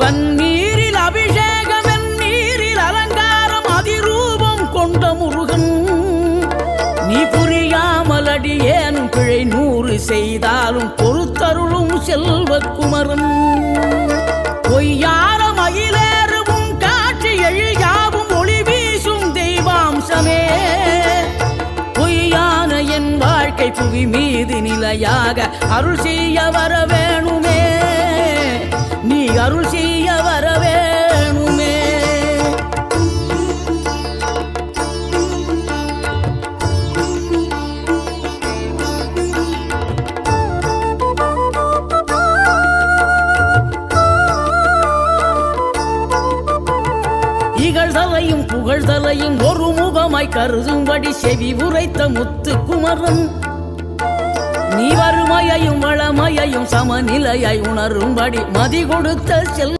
பன்னீரில் அபிஷேகம் நீரில் அலங்காரம் அதிரூபம் கொண்ட முருகன் நீ புரியாமல் அடியேனும் பிழை 100 செய்தாலும் பொறுத்தருளும் செல்வக்குமரன் பொய்யார மயிலேறும் காட்சி எழியாவும் ஒளி வீசும் தெய்வாம்சமே பொய்யான என் வாழ்க்கை புவி மீது நிலையாக அருள் செய்ய வர வேணுமே நீ அருள் செய்ய வர வேணுமே இகழ்தலையும் புகழ்தலையும் ஒரு முகமாய் கருதும்படி செவி உரைத்த முத்துக்குமரன் நீ வறுமையையும் வளமையையும் சமநிலையை உணரும்படி மதி கொடுத்த செல்